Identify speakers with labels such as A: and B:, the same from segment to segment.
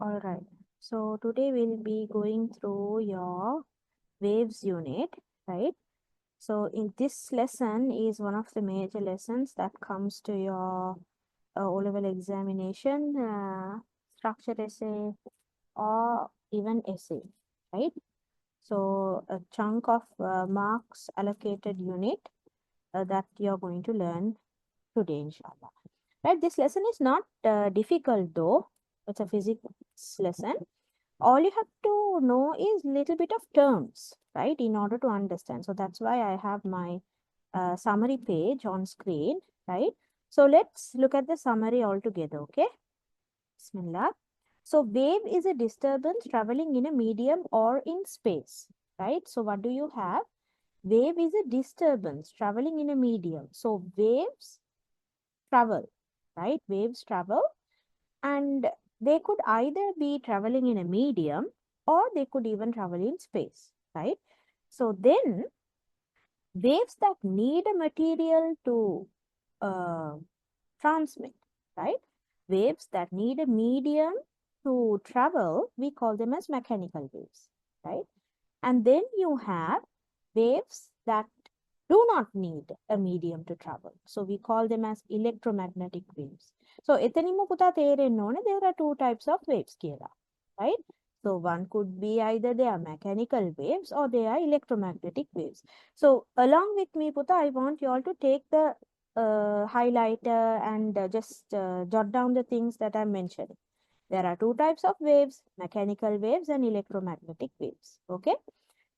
A: All right. So today we'll be going through your waves unit, right? So in this lesson is one of the major lessons that comes to your O-level examination, structure essay, or even essay, right? So a chunk of marks allocated unit that you're going to learn today, inshallah. Right? This lesson is not difficult though. It's a physics lesson. All you have to know is little bit of terms, right, in order to understand. So that's why I have my summary page on screen, right? So let's look at the summary altogether, okay? Bismillah. So wave is a disturbance traveling in a medium or in space, right? So what do you have? Wave is a disturbance traveling in a medium. So waves travel, right? Waves travel, and they could either be traveling in a medium or they could even travel in space, right? So then waves that need a material to transmit, right? Waves that need a medium to travel, we call them as mechanical waves, right? And then you have waves that do not need a medium to travel. So we call them as electromagnetic waves. So එතනින්ම පුතා තේරෙන්න ඕනේ there are two types of waves කියලා, right? So one could be either they are mechanical waves or they are electromagnetic waves. So along with me, Puta, I want you all to take the highlighter and just jot down the things that I'm mentioning. There are two types of waves, mechanical waves and electromagnetic waves. Okay.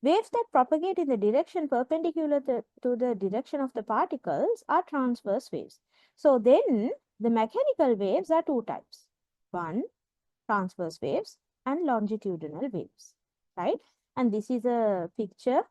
A: Waves that propagate in the direction perpendicular to the direction of the particles are transverse waves. So then the mechanical waves are two types. One, transverse waves and longitudinal waves, right? And this is a picture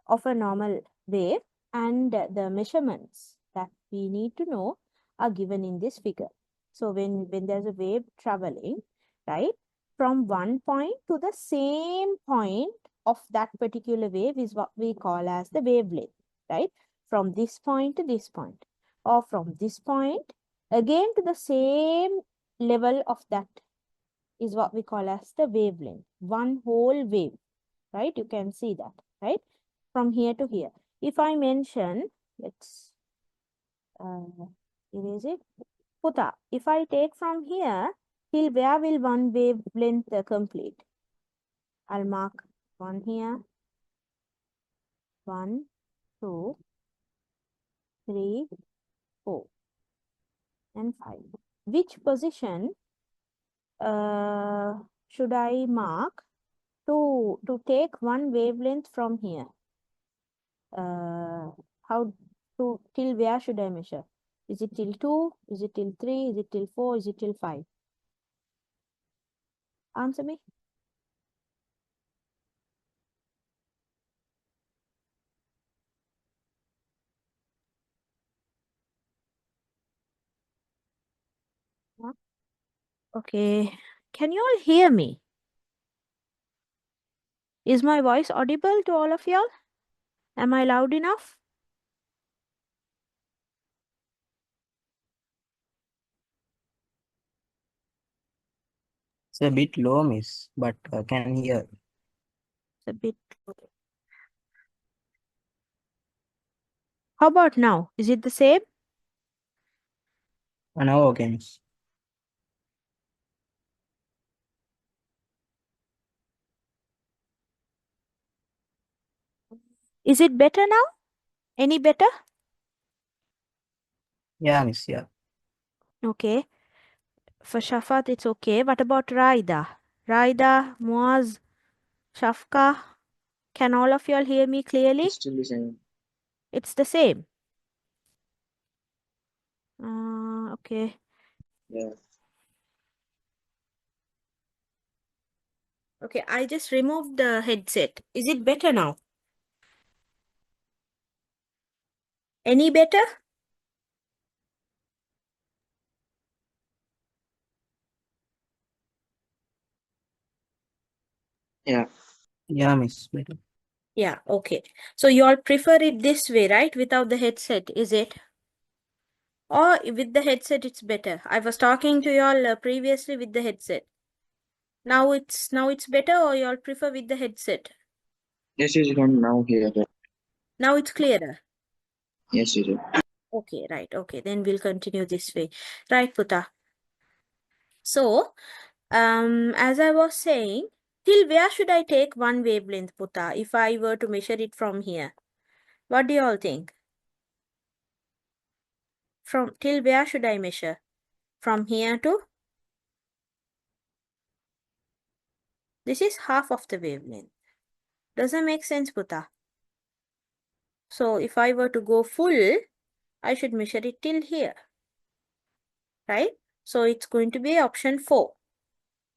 A: of a normal wave, and the measurements that we need to know are given in this figure. So when there's a wave traveling, right, from one point to the same point of that particular wave is what we call as the wavelength, right? From this point to this point, or from this point again to the same level of that is what we call as the wavelength. One whole wave, right? You can see that, right? From here to here. If I mention, let's erase it. Puta, if I take from here till where will one wavelength complete? I'll mark one here. 1, 2, 3, 4, and 5. Which position should I mark to take one wavelength from here? How to, till where should I measure? Is it till 2? Is it till 3? Is it till 4? Is it till 5? Answer me. Huh? Okay. Can you all hear me? Is my voice audible to all of y'all? Am I loud enough?
B: It's a bit low, miss, but can hear.
A: It's a bit. How about now? Is it the same?
B: Now okay, miss.
A: Is it better now? Any better?
B: Yeah, miss, yeah.
A: Okay. For Shafat, it's okay. What about Raida? Raida, Muaz, Shafka, can all of y'all hear me clearly?
B: It's still the same.
A: It's the same. Okay.
B: Yeah.
A: Okay, I just removed the headset. Is it better now? Any better?
B: Yeah. Yeah, miss. Better.
A: Yeah, okay. So you all prefer it this way, right? Without the headset, is it? Or with the headset, it's better. I was talking to y'all previously with the headset. Now it's better, or you all prefer with the headset?
C: Yes, you can now hear that.
A: Now it's clearer.
C: Yes, teacher.
A: Okay, right. Okay, then we'll continue this way. Right, Puta. So, as I was saying, till where should I take one wavelength, Puta, if I were to measure it from here? What do you all think? From till where should I measure? From here to? This is half of the wavelength. Does that make sense, Puta? So, if I were to go full, I should measure it till here. Right? So, it's going to be option 4.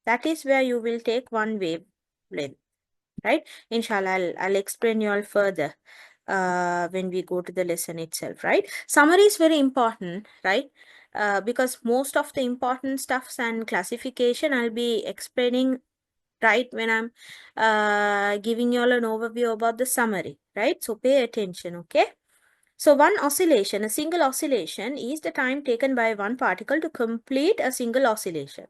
A: That is where you will take one wavelength. Right? Inshallah, I'll explain you all further when we go to the lesson itself, right? Summary is very important, right? Because most of the important stuffs and classification I'll be explaining right when I'm giving you all an overview about the summary, right? So pay attention, okay? So one oscillation, a single oscillation, is the time taken by one particle to complete a single oscillation.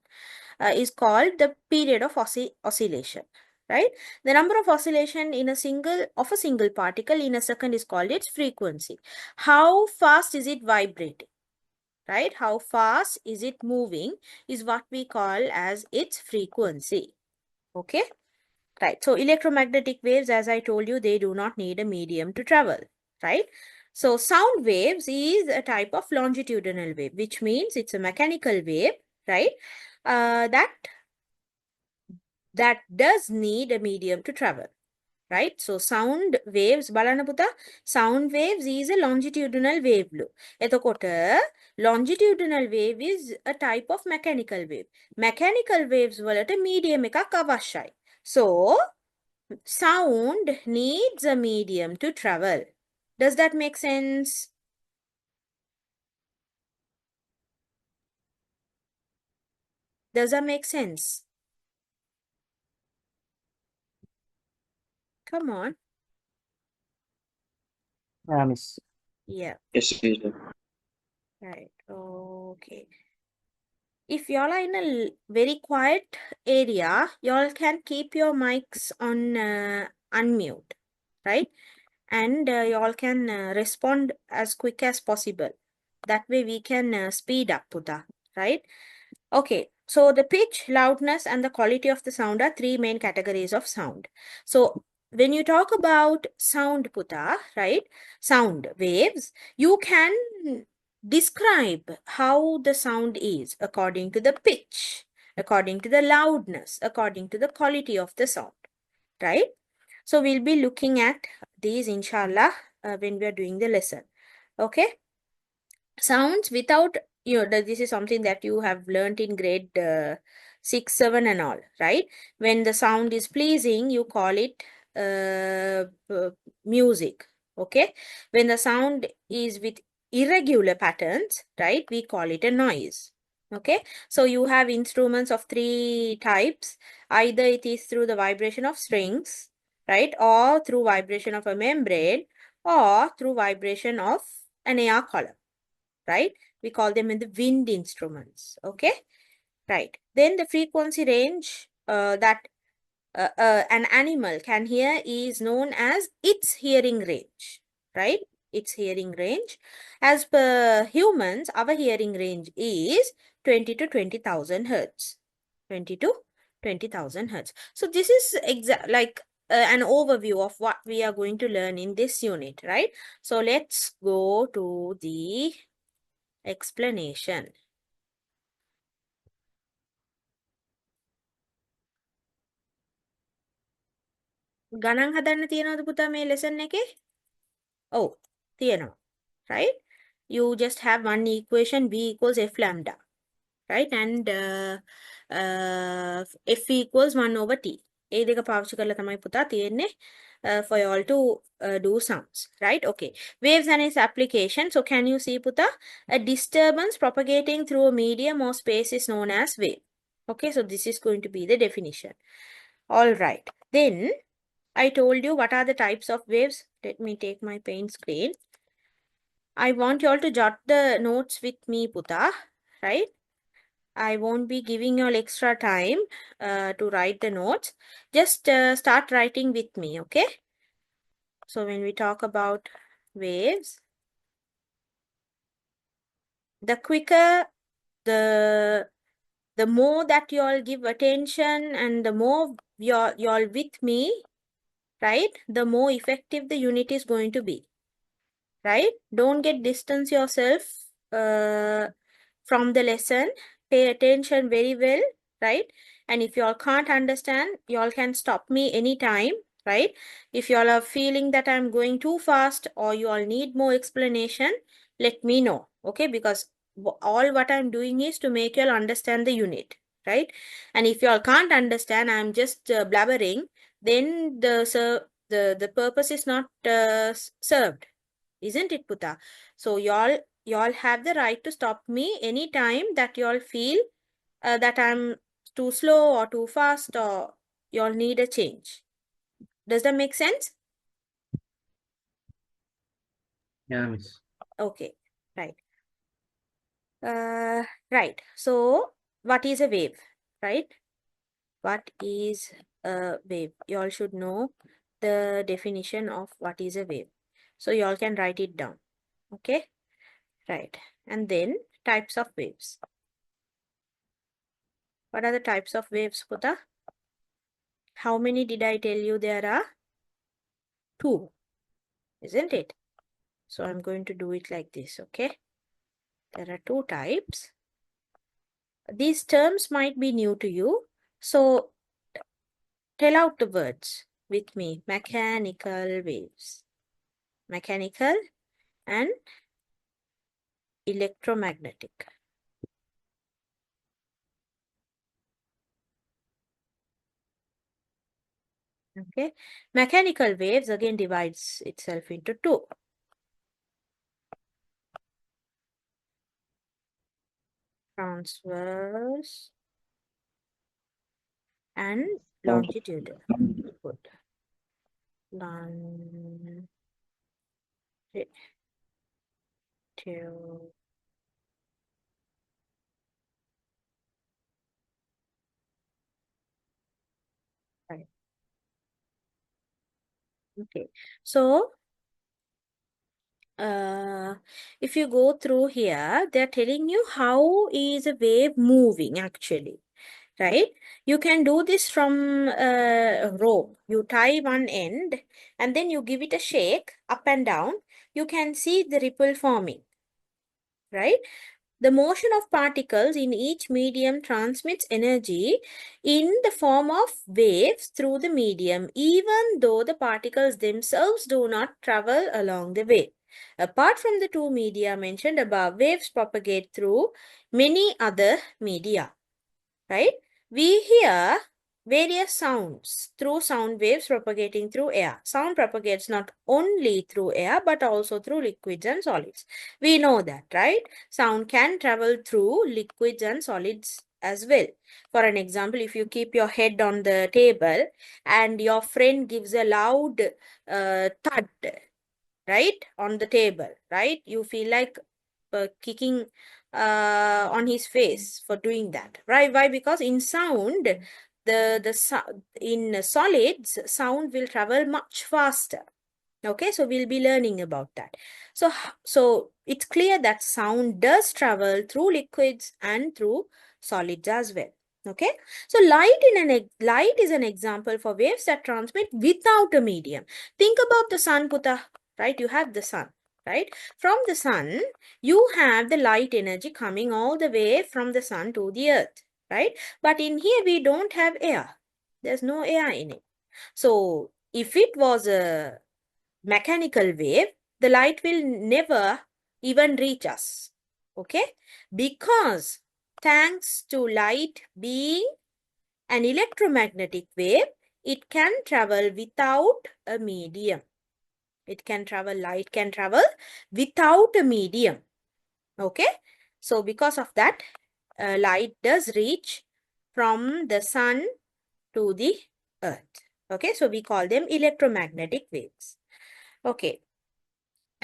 A: Is called the period of oscillation, right? The number of oscillation in a single particle in a second is called its frequency. How fast is it vibrating, right? How fast is it moving is what we call as its frequency. Okay, right? So electromagnetic waves, as I told you, they do not need a medium to travel, right? So sound waves is a type of longitudinal wave, which means it's a mechanical wave, right? That does need a medium to travel, right? So sound waves, බලන්න පුතා, sound waves is a longitudinal wave loop. එතකොට longitudinal wave is a type of mechanical wave. Mechanical waves වලට medium එකක් අවශ්‍යයි. So sound needs a medium to travel. Does that make sense? Does that make sense? Come on.
B: Miss.
A: Yeah,
C: Yes, teacher.
A: right. Okay. If y'all are in a very quiet area, y'all can keep your mics on unmute, right? And y'all can respond as quick as possible. That way we can speed up, Puta, right? Okay, so the pitch, loudness, and the quality of the sound are three main categories of sound. So when you talk about sound, Puta, right? Sound waves, you can describe how the sound is according to the pitch, according to the loudness, according to the quality of the sound, right? So we'll be looking at these, inshallah, when we are doing the lesson. Okay? Sounds without, this is something that you have learned in grade 6, 7 and all, right? When the sound is pleasing, you call it music, okay? When the sound is with irregular patterns, right, we call it a noise, okay? So you have instruments of three types. Either it is through the vibration of strings, right, or through vibration of a membrane, or through vibration of an air column, right? We call them in the wind instruments, okay? Right. Then the frequency range that an animal can hear is known as its hearing range, right? Its hearing range. As per humans, our hearing range is 20 to 20,000 hertz. 20 to 20,000 hertz. So this is like an overview of what we are going to learn in this unit, right? So let's go to the explanation. ගණන් හදන්න තියෙනවද පුතා මේ lesson එකේ? ඔව්, තියෙනවා. Right? You just have one equation, B equals F lambda. Right? And F equals 1 over T. ඒ දෙක පාවිච්චි කරලා තමයි පුතා තියෙන්නේ for you all to do sums. Right? Okay. Waves and its application. So can you see, puta? A disturbance propagating through a medium or space is known as wave. Okay, so this is going to be the definition. All right. Then I told you what are the types of waves. Let me take my paint screen. I want you all to jot the notes with me, puta. Right? I won't be giving you all extra time to write the notes. Just start writing with me, okay? So when we talk about waves, the quicker, the more that you all give attention and the more you all with me, right? The more effective the unit is going to be, right? Don't get distance yourself from the lesson. Pay attention very well, right? And if you all can't understand, you all can stop me anytime, right? If you all are feeling that I'm going too fast or you all need more explanation, let me know, okay? Because all what I'm doing is to make you all understand the unit, right? And if you all can't understand, I'm just blabbering, then the purpose is not served, isn't it, Puta? So y'all have the right to stop me anytime that y'all feel that I'm too slow or too fast or y'all need a change. Does that make sense?
B: Yeah, miss.
A: Okay, right. Right. So what is a wave, right? What is a wave? Y'all should know the definition of what is a wave. So y'all can write it down. Okay, right. And then types of waves. What are the types of waves, Puta? How many did I tell you there are? 2, isn't it? So I'm going to do it like this, okay? There are 2 types. These terms might be new to you. So tell out the words with me. Mechanical waves. Mechanical and electromagnetic. Okay. Mechanical waves again divides itself into 2. Transverse and longitudinal. Good. Longitudinal. Right. Okay. So if you go through here, they're telling you how is a wave moving actually, right? You can do this from a rope. You tie one end and then you give it a shake up and down. You can see the ripple forming, right? The motion of particles in each medium transmits energy in the form of waves through the medium, even though the particles themselves do not travel along the way. Apart from the 2 media mentioned above, waves propagate through many other media, right? We hear various sounds through sound waves propagating through air. Sound propagates not only through air but also through liquids and solids. We know that, right? Sound can travel through liquids and solids as well. For an example, if you keep your head on the table and your friend gives a loud thud, right, on the table, right? You feel like kicking on his face for doing that, right? Why? Because in sound, in solids, sound will travel much faster. Okay, so we'll be learning about that. So it's clear that sound does travel through liquids and through solids as well. Okay, so light is an example for waves that transmit without a medium. Think about the sun, Puta, right? You have the sun, right? From the sun, you have the light energy coming all the way from the sun to the earth, right? But in here, we don't have air. There's no air in it. So if it was a mechanical wave, the light will never even reach us. Okay? Because thanks to light being an electromagnetic wave, it can travel without a medium. Light can travel without a medium. Okay? So because of that, light does reach from the sun to the earth. Okay? So we call them electromagnetic waves. Okay.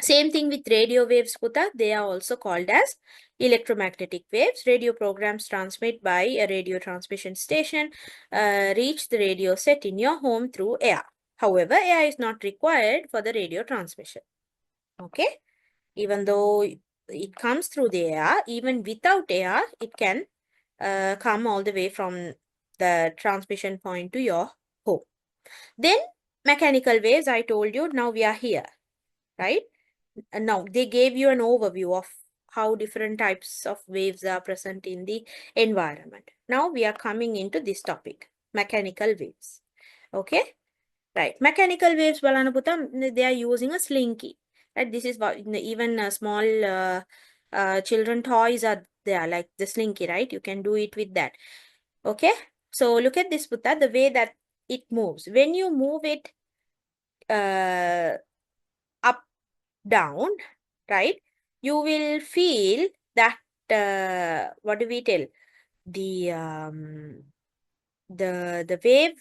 A: Same thing with radio waves, Puta. They are also called as electromagnetic waves. Radio programs transmit by a radio transmission station reach the radio set in your home through air. However, air is not required for the radio transmission. Okay? Even though it comes through the air, even without air, it can come all the way from the transmission point to your home. Then mechanical waves, I told you, now we are here, right? And now they gave you an overview of how different types of waves are present in the environment. Now we are coming into this topic, mechanical waves. Okay, right. Mechanical waves, Balanaputam, they are using a slinky. Right, this is what even small children toys are there, like the slinky, right? You can do it with that. Okay, so look at this, Putta, the way that it moves. When you move it up, down, right, you will feel that what do we tell, the wave,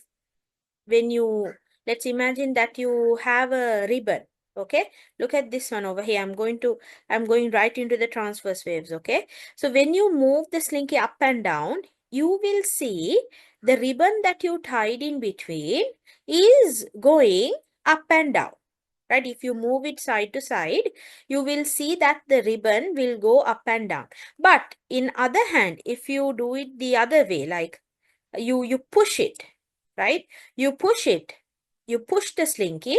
A: when you, let's imagine that you have a ribbon. Okay, look at this one over here. I'm going right into the transverse waves. Okay, so when you move the slinky up and down, you will see the ribbon that you tied in between is going up and down. Right, if you move it side to side, you will see that the ribbon will go up and down. But in other hand, if you do it the other way, like you push it, right, you push the slinky,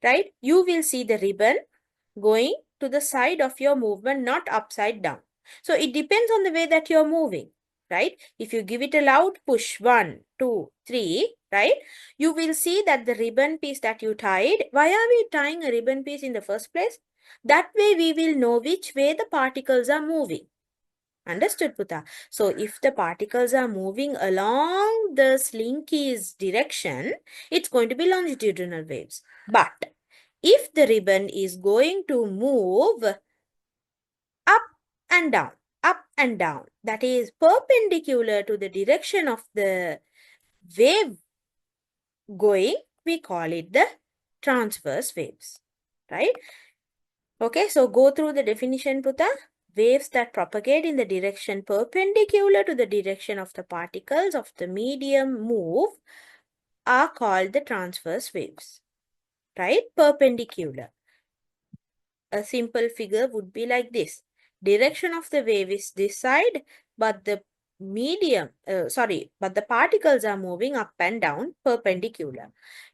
A: right, you will see the ribbon going to the side of your movement, not upside down. So it depends on the way that you're moving, right? If you give it a loud push, 1, 2, 3, right, you will see that the ribbon piece that you tied, why are we tying a ribbon piece in the first place? That way we will know which way the particles are moving. Understood, Puta? So if the particles are moving along the slinky's direction, it's going to be longitudinal waves. But if the ribbon is going to move up and down, that is perpendicular to the direction of the wave going, we call it the transverse waves, right? Okay, so go through the definition, Puta. Waves that propagate in the direction perpendicular to the direction of the particles of the medium move are called the transverse waves, right? Perpendicular. A simple figure would be like this. Direction of the wave is this side, but the but the particles are moving up and down perpendicular.